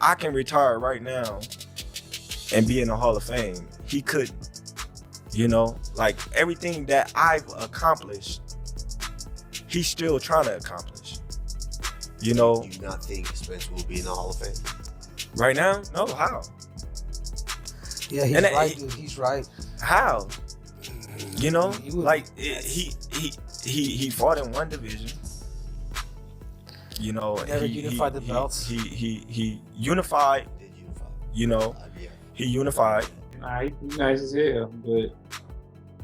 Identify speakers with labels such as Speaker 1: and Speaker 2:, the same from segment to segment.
Speaker 1: I can retire right now and be in the Hall of Fame. He couldn't. You know, like everything that I've accomplished, he's still trying to accomplish. You know.
Speaker 2: Do you not think Spence will be in the Hall of Fame?
Speaker 1: Right now? No, how?
Speaker 3: Yeah, he's right, dude. He's right.
Speaker 1: How? You know, he fought in one division. You know,
Speaker 3: never unified the belts.
Speaker 1: He unified. You know, he unified.
Speaker 4: Nah, he's nice as hell, but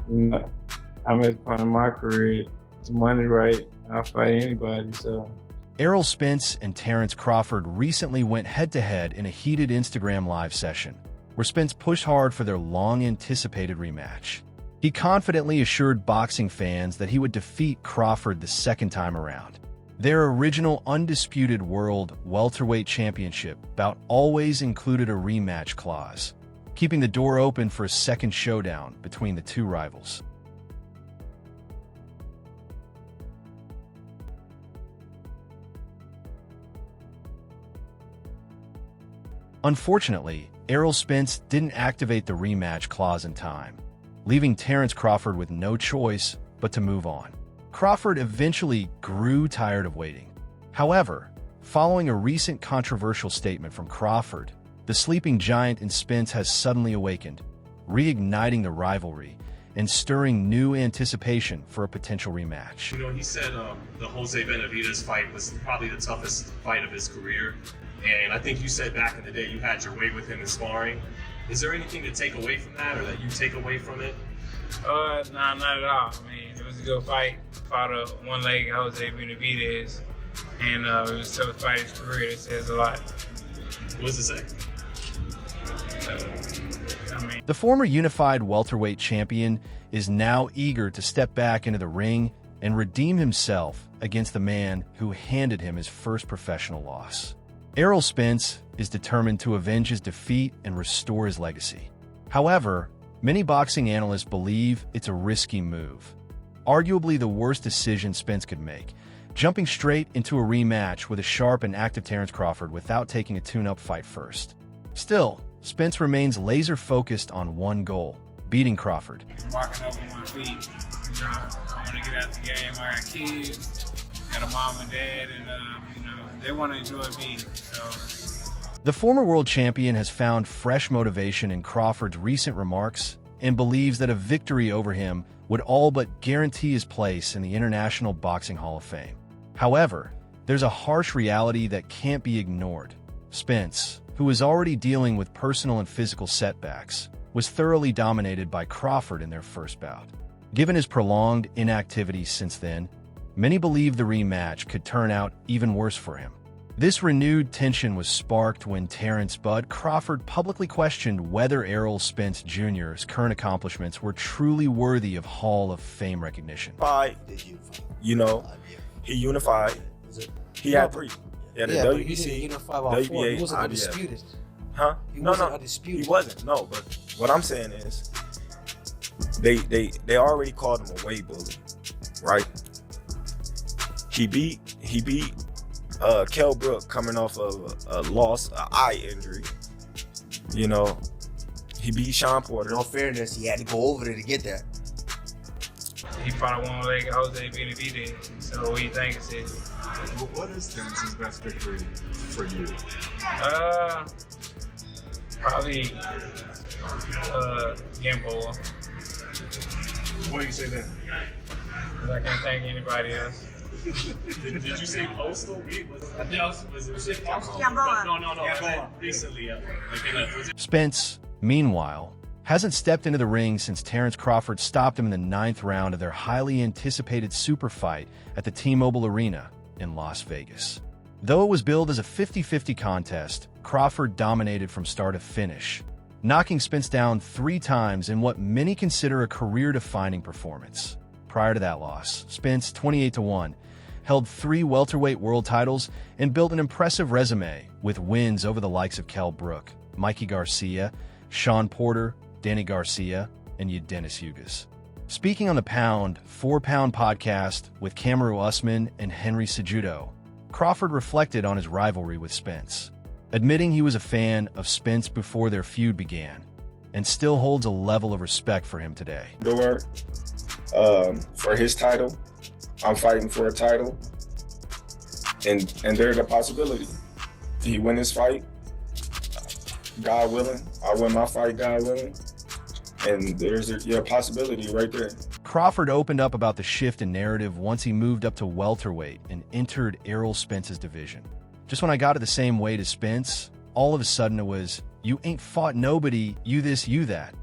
Speaker 4: I'm at the point of my career. The money right, I'll fight anybody. So.
Speaker 5: Errol Spence and Terence Crawford recently went head-to-head in a heated Instagram live session, where Spence pushed hard for their long-anticipated rematch. He confidently assured boxing fans that he would defeat Crawford the second time around. Their original undisputed world welterweight championship bout always included a rematch clause, keeping the door open for a second showdown between the two rivals. Unfortunately, Errol Spence didn't activate the rematch clause in time, leaving Terence Crawford with no choice but to move on. Crawford eventually grew tired of waiting. However, following a recent controversial statement from Crawford, the sleeping giant in Spence has suddenly awakened, reigniting the rivalry and stirring new anticipation for a potential rematch.
Speaker 6: You know, he said the Jose Benavidez fight was probably the toughest fight of his career. And I think you said back in the day you had your way with him in sparring. Is there anything to take away from that or that you take away from it?
Speaker 4: Nah, not at all. I mean, it was a good fight. Fought a one-legged Jose Benavidez. And it was a tough fight in his career. That says a lot.
Speaker 6: What does it say?
Speaker 5: The former unified welterweight champion is now eager to step back into the ring and redeem himself against the man who handed him his first professional loss. Errol Spence is determined to avenge his defeat and restore his legacy. However, many boxing analysts believe it's a risky move, arguably the worst decision Spence could make, jumping straight into a rematch with a sharp and active Terence Crawford without taking a tune-up fight first. Still, Spence remains laser-focused on one goal: beating Crawford.
Speaker 4: Walking up on my feet, you know, I want to get out the game. I got kids, got a mom and dad, and you know, they want to enjoy me. So.
Speaker 5: The former world champion has found fresh motivation in Crawford's recent remarks and believes that a victory over him would all but guarantee his place in the International Boxing Hall of Fame. However, there's a harsh reality that can't be ignored. Spence, who is already dealing with personal and physical setbacks, was thoroughly dominated by Crawford in their first bout. Given his prolonged inactivity since then, many believe the rematch could turn out even worse for him. This renewed tension was sparked when Terence "Bud" Crawford publicly questioned whether Errol Spence Jr.'s current accomplishments were truly worthy of Hall of Fame recognition.
Speaker 1: You know, he unified. He had three. Yeah, the WBC,
Speaker 3: he didn't unify all four. He wasn't undisputed.
Speaker 1: Huh?
Speaker 3: No, undisputed.
Speaker 1: He wasn't. No, but what I'm saying is, they already called him a weight bully, right? He beat Kell Brook coming off of a loss, an eye injury. You know, he beat Sean Porter.
Speaker 2: In all fairness, he had to go over there to get that.
Speaker 4: He fought a one-legged Jose Benavidez. So what do you think it is?
Speaker 7: What is Terence's best victory for you?
Speaker 4: Probably Gamboa.
Speaker 6: Why do you say that?
Speaker 4: Because I can't think of anybody else.
Speaker 6: Did you say Postal? Was it
Speaker 8: Gamboa.
Speaker 6: No. Recently,
Speaker 5: Spence, meanwhile, hasn't stepped into the ring since Terence Crawford stopped him in the 9th round of their highly anticipated super fight at the T-Mobile Arena in Las Vegas. Though it was billed as a 50-50 contest, Crawford dominated from start to finish, knocking Spence down 3 times in what many consider a career-defining performance. Prior to that loss, Spence, 28-1, held 3 welterweight world titles and built an impressive resume with wins over the likes of Kell Brook, Mikey Garcia, Sean Porter, Danny Garcia, and Dennis Hugas. Speaking on the Pound 4-Pound podcast with Kamaru Usman and Henry Cejudo, Crawford reflected on his rivalry with Spence. admitting he was a fan of Spence before their feud began, and still holds a level of respect for him today.
Speaker 1: Door for his title. I'm fighting for a title. And there's a possibility. He win his fight, God willing. I win my fight, God willing. And there's a possibility right there.
Speaker 5: Crawford opened up about the shift in narrative once he moved up to welterweight and entered Errol Spence's division. Just when I got to the same weight as Spence, all of a sudden it was, you ain't fought nobody, you this, you that.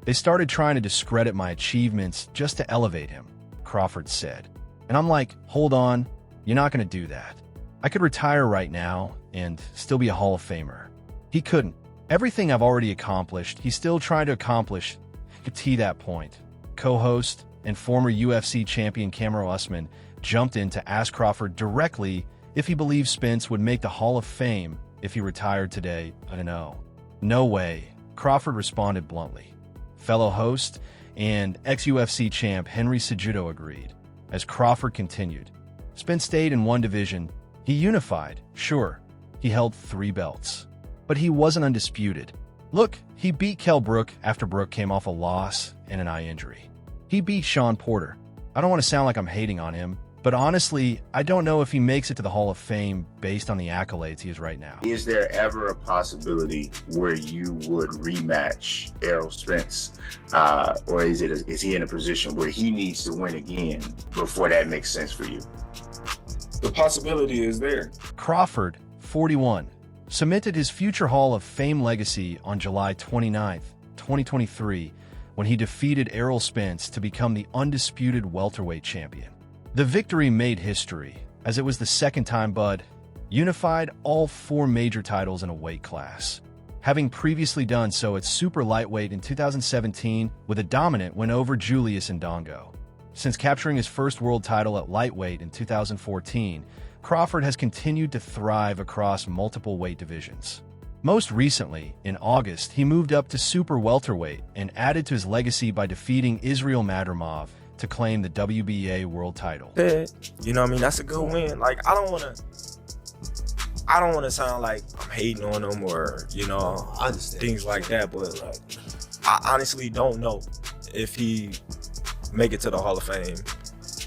Speaker 5: They started trying to discredit my achievements just to elevate him, Crawford said. And I'm like, hold on, you're not going to do that. I could retire right now and still be a Hall of Famer. He couldn't. Everything I've already accomplished, he's still trying to accomplish to that point. Co-host and former UFC champion Kamaru Usman jumped in to ask Crawford directly if he believes Spence would make the Hall of Fame if he retired today. I don't know. No way, Crawford responded bluntly. Fellow host and ex-UFC champ Henry Cejudo agreed. As Crawford continued, Spence stayed in one division. He unified, sure. He held 3 belts. But he wasn't undisputed. Look, he beat Kell Brook after Brook came off a loss and an eye injury. He beat Sean Porter. I don't want to sound like I'm hating on him, but honestly, I don't know if he makes it to the Hall of Fame based on the accolades he has right now.
Speaker 8: Is there ever a possibility where you would rematch Errol Spence? Or is he in a position where he needs to win again before that makes sense for you?
Speaker 1: The possibility is there.
Speaker 5: Crawford, 41, cemented his future Hall of Fame legacy on July 29, 2023, when he defeated Errol Spence to become the undisputed welterweight champion. The victory made history, as it was the second time Bud unified all 4 major titles in a weight class, having previously done so at super lightweight in 2017 with a dominant win over Julius Ndongo. Since capturing his first world title at lightweight in 2014, Crawford has continued to thrive across multiple weight divisions. Most recently, in August, he moved up to super welterweight and added to his legacy by defeating Israel Madrimov to claim the WBA world title.
Speaker 1: You know what I mean? That's a good win. Like, I don't want to sound like I'm hating on him or,
Speaker 2: I understand.
Speaker 1: Things like that, but I honestly don't know if he make it to the Hall of Fame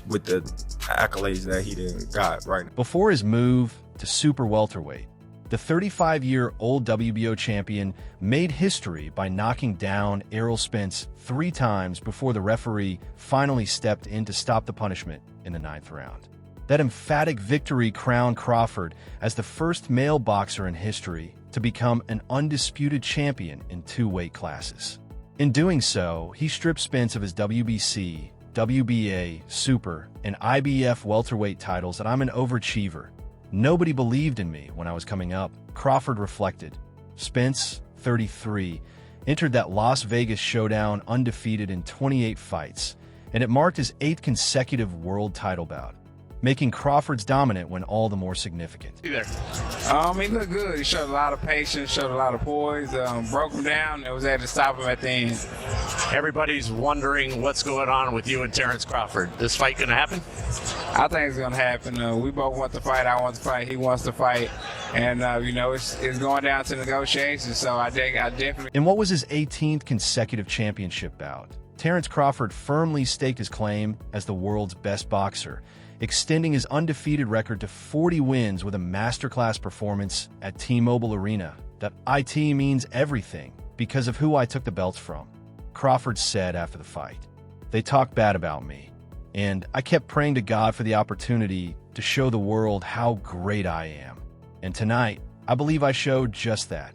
Speaker 1: with the accolades that he didn't got right now.
Speaker 5: Before his move to super welterweight, the 35-year-old WBO champion made history by knocking down Errol Spence 3 times before the referee finally stepped in to stop the punishment in the 9th round. That emphatic victory crowned Crawford as the first male boxer in history to become an undisputed champion in 2 weight classes. In doing so, he stripped Spence of his WBC, WBA, Super, and IBF welterweight titles, and I'm an overachiever. Nobody believed in me when I was coming up, Crawford reflected. Spence, 33, entered that Las Vegas showdown undefeated in 28 fights, and it marked his 8th consecutive world title bout, making Crawford's dominant win all the more significant.
Speaker 4: He looked good. He showed a lot of patience, showed a lot of poise, broke him down, and was able to stop him at the end.
Speaker 9: Everybody's wondering what's going on with you and Terence Crawford. This fight gonna happen?
Speaker 4: I think it's gonna happen. We both want to fight. I want to fight. He wants to fight, and it's going down to negotiations. So I definitely.
Speaker 5: In what was his 18th consecutive championship bout, Terence Crawford firmly staked his claim as the world's best boxer, extending his undefeated record to 40 wins with a masterclass performance at T-Mobile Arena. That IT means everything because of who I took the belts from, Crawford said after the fight. They talked bad about me, and I kept praying to God for the opportunity to show the world how great I am. And tonight, I believe I showed just that.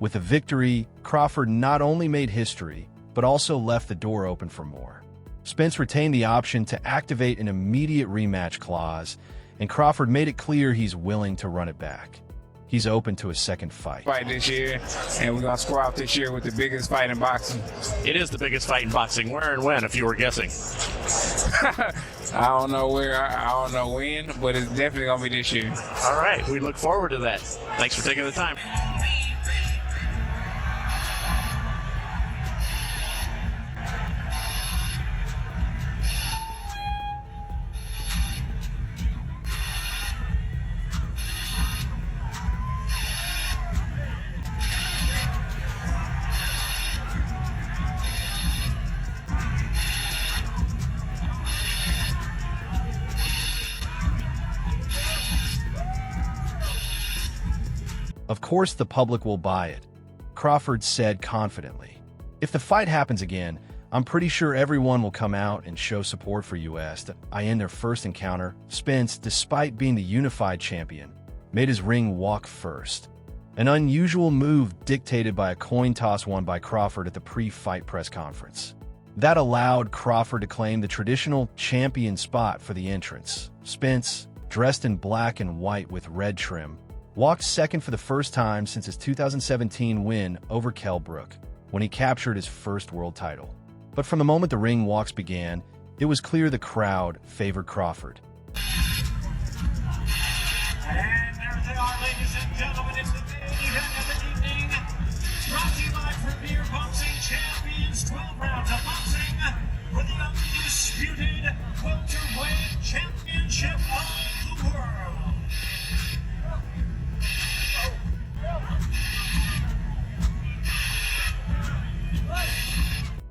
Speaker 5: With a victory, Crawford not only made history, but also left the door open for more. Spence retained the option to activate an immediate rematch clause, and Crawford made it clear he's willing to run it back. He's open to a second fight.
Speaker 4: Fight this year, and we're going to square off this year with the biggest fight in boxing.
Speaker 9: It is the biggest fight in boxing. Where and when, if you were guessing?
Speaker 4: I don't know where, I don't know when, but it's definitely going to be this year.
Speaker 9: All right, we look forward to that. Thanks for taking the time.
Speaker 5: Of course the public will buy it, Crawford said confidently. If the fight happens again, I'm pretty sure everyone will come out and show support for US. In their first encounter, Spence, despite being the unified champion, made his ring walk first. An unusual move dictated by a coin toss won by Crawford at the pre-fight press conference. That allowed Crawford to claim the traditional champion spot for the entrance. Spence, dressed in black and white with red trim, walked second for the first time since his 2017 win over Kell Brook, when he captured his first world title. But from the moment the ring walks began, it was clear the crowd favored Crawford.
Speaker 10: And there they are, ladies and gentlemen. It's the main event of the evening. Brought to you by Premier Boxing Champions. 12 rounds of boxing for the undisputed welterweight championship of the world.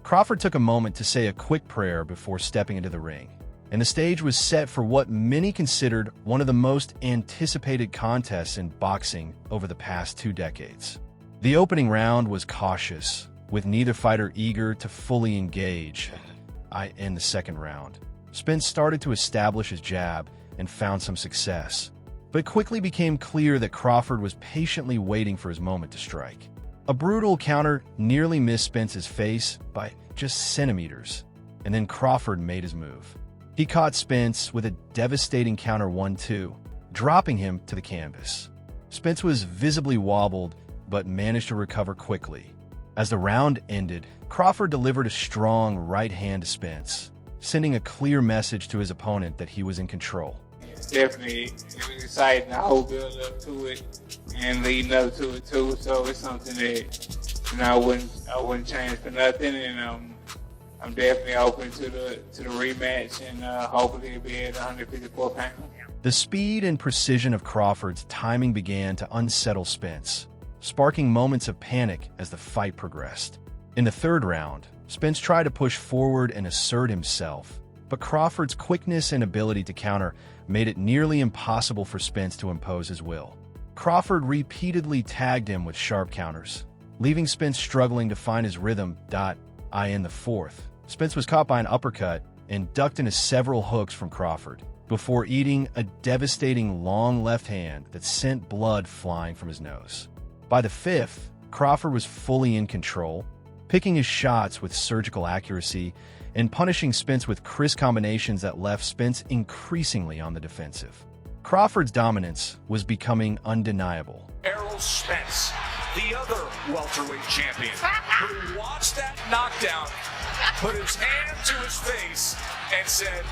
Speaker 5: Crawford took a moment to say a quick prayer before stepping into the ring, and the stage was set for what many considered one of the most anticipated contests in boxing over the past 2 decades. The opening round was cautious, with neither fighter eager to fully engage. In the second round, Spence started to establish his jab and found some success, but it quickly became clear that Crawford was patiently waiting for his moment to strike. A brutal counter nearly missed Spence's face by just centimeters, and then Crawford made his move. He caught Spence with a devastating counter 1-2, dropping him to the canvas. Spence was visibly wobbled, but managed to recover quickly. As the round ended, Crawford delivered a strong right hand to Spence, sending a clear message to his opponent that he was in control.
Speaker 4: Definitely, it was exciting. The whole build up to it and leading up to it too. So it's something that I wouldn't change for nothing. And I'm definitely open to the rematch, and hopefully it'll be at 154 pounds.
Speaker 5: The speed and precision of Crawford's timing began to unsettle Spence, sparking moments of panic as the fight progressed. In the third round, Spence tried to push forward and assert himself, but Crawford's quickness and ability to counter made it nearly impossible for Spence to impose his will. Crawford repeatedly tagged him with sharp counters, leaving Spence struggling to find his rhythm. In the fourth, Spence was caught by an uppercut and ducked into several hooks from Crawford, before eating a devastating long left hand that sent blood flying from his nose. By the fifth, Crawford was fully in control, picking his shots with surgical accuracy and punishing Spence with crisp combinations that left Spence increasingly on the defensive. Crawford's dominance was becoming undeniable.
Speaker 10: Errol Spence, the other welterweight champion, who watched that knockdown, put his hand to his face, and said,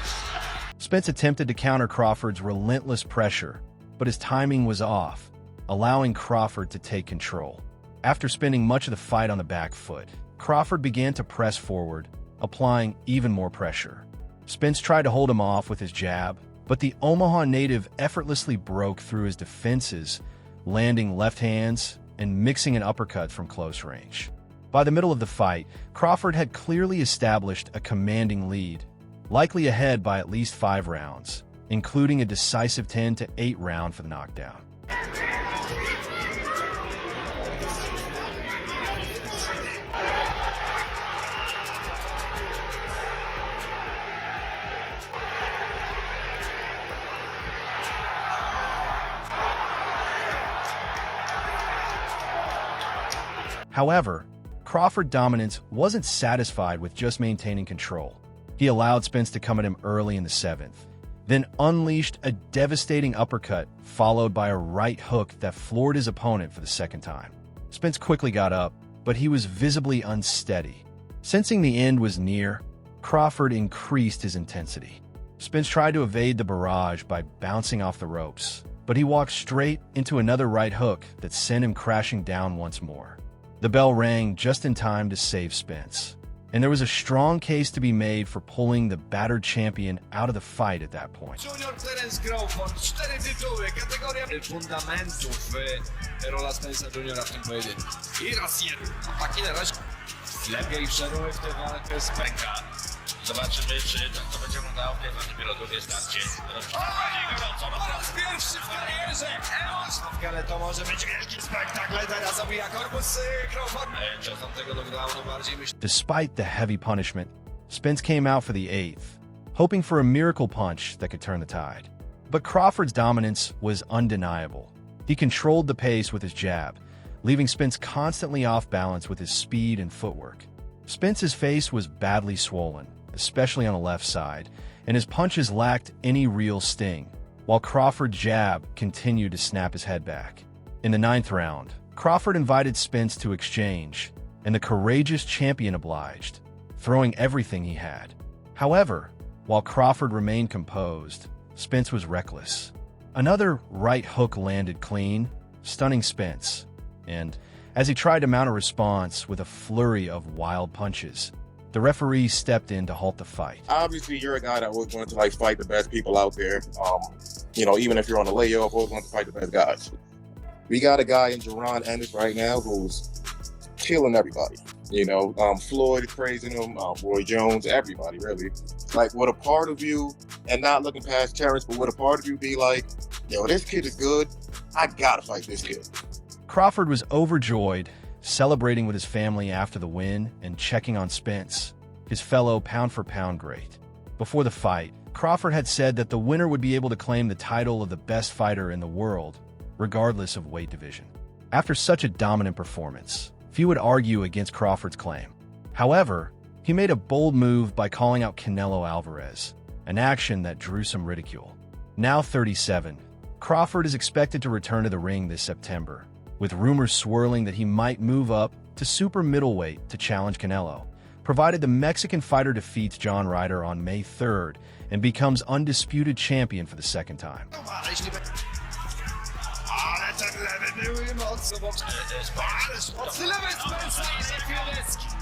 Speaker 5: Spence attempted to counter Crawford's relentless pressure, but his timing was off, allowing Crawford to take control. After spending much of the fight on the back foot, Crawford began to press forward, applying even more pressure. Spence tried to hold him off with his jab, but the Omaha native effortlessly broke through his defenses, landing left hands and mixing an uppercut from close range. By the middle of the fight, Crawford had clearly established a commanding lead, likely ahead by at least 5 rounds, including a decisive 10-8 round for the knockdown. However, Crawford's dominance wasn't satisfied with just maintaining control. He allowed Spence to come at him early in the 7th, then unleashed a devastating uppercut followed by a right hook that floored his opponent for the second time. Spence quickly got up, but he was visibly unsteady. Sensing the end was near, Crawford increased his intensity. Spence tried to evade the barrage by bouncing off the ropes, but he walked straight into another right hook that sent him crashing down once more. The bell rang just in time to save Spence, and there was a strong case to be made for pulling the battered champion out of the fight at that point.
Speaker 10: Junior Terence Crawford, 4 tytuły, kategoria fundamentów Errola Spence'a Juniora w tym pojedynku. I raz jeden, ataki na razie lepiej wszedł w tę walkę z pęka. Zobaczymy, czy to będzie wyglądało w dopiero drugie starcie. Po raz pierwszy w karierze Errol, ale to może być wielki spektakl. Teraz zabija korpus Crawford. Czasem tego knockdownu bardziej myślę.
Speaker 5: Despite the heavy punishment, Spence came out for the 8th, hoping for a miracle punch that could turn the tide. But Crawford's dominance was undeniable. He controlled the pace with his jab, leaving Spence constantly off balance with his speed and footwork. Spence's face was badly swollen, especially on the left side, and his punches lacked any real sting, while Crawford's jab continued to snap his head back. In the 9th round, Crawford invited Spence to exchange, and the courageous champion obliged, throwing everything he had. However, while Crawford remained composed, Spence was reckless. Another right hook landed clean, stunning Spence, and as he tried to mount a response with a flurry of wild punches, the referee stepped in to halt the fight.
Speaker 11: Obviously, you're a guy that always wanted to fight the best people out there. Even if you're on the layup, always want to fight the best guys. We got a guy in Jerron Ennis right now who's killing everybody. Floyd praising him, Roy Jones, everybody really. Like, would a part of you, and not looking past Terence, but would a part of you be like, yo, this kid is good, I gotta fight this kid?
Speaker 5: Crawford was overjoyed, celebrating with his family after the win and checking on Spence, his fellow pound-for-pound great. Before the fight, Crawford had said that the winner would be able to claim the title of the best fighter in the world, regardless of weight division. After such a dominant performance, few would argue against Crawford's claim. However, he made a bold move by calling out Canelo Alvarez, an action that drew some ridicule. Now 37, Crawford is expected to return to the ring this September, with rumors swirling that he might move up to super middleweight to challenge Canelo, provided the Mexican fighter defeats John Ryder on May 3rd and becomes undisputed champion for the second time.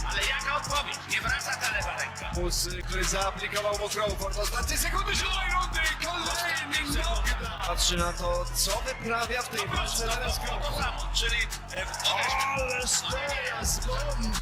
Speaker 10: Ale jaka odpowiedź? Nie wraca ta lewa ręka. Który zaaplikował mu Crawford w ostatniej sekundy siódmej rundy. Kolejny knockdown. Patrzy na to, co wyprawia w tej walce Terence Crawford. Czyli... Ależ teraz bomb!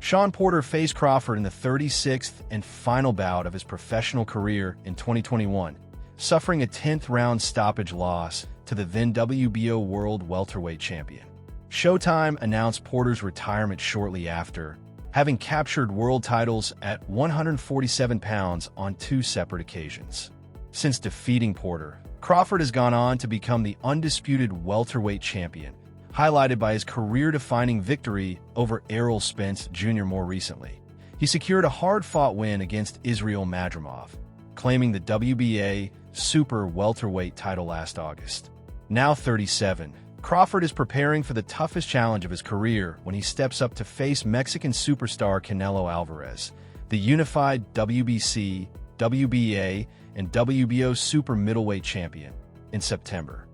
Speaker 5: Sean Porter faced Crawford in the 36th and final bout of his professional career in 2021, suffering a 10th round stoppage loss to the then WBO World Welterweight Champion. Showtime announced Porter's retirement shortly after, having captured world titles at 147 pounds on 2 separate occasions. Since defeating Porter, Crawford has gone on to become the undisputed welterweight champion, highlighted by his career-defining victory over Errol Spence Jr. more recently. He secured a hard-fought win against Israel Madrimov, claiming the WBA Super Welterweight title last August. Now 37, Crawford is preparing for the toughest challenge of his career when he steps up to face Mexican superstar Canelo Alvarez, the unified WBC, WBA, and WBO super middleweight champion, in September.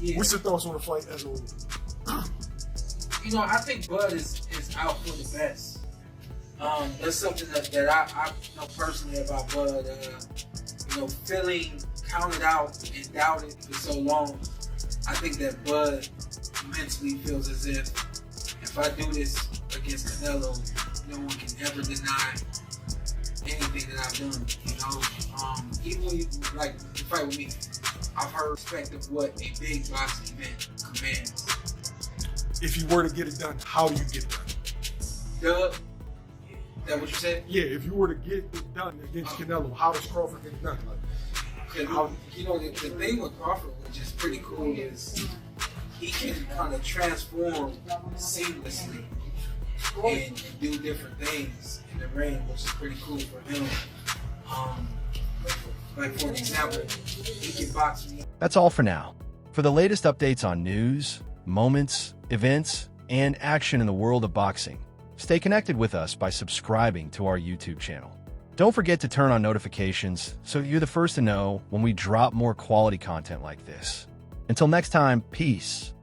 Speaker 12: Yeah. What's your thoughts on the fight as a whole?
Speaker 3: I think Bud is out for the best. That's something that I know personally about Bud. Feeling counted out and doubted for so long. I think that Bud mentally feels as if I do this against Canelo, no one can ever deny anything that I've done. Even when you fight with me, I've heard respect of what a big boxing event commands.
Speaker 12: If you were to get it done, how do you get it done?
Speaker 3: Doug, is that what you said?
Speaker 12: Yeah, if you were to get it done against Canelo, how does Crawford get it done?
Speaker 3: The thing with Crawford, which is pretty cool, is he can kind of transform seamlessly and do different things in the ring, which is pretty cool for him. Like for example, he can box me.
Speaker 5: That's all for now. For the latest updates on news, moments, events, and action in the world of boxing, stay connected with us by subscribing to our YouTube channel. Don't forget to turn on notifications so you're the first to know when we drop more quality content like this. Until next time, peace.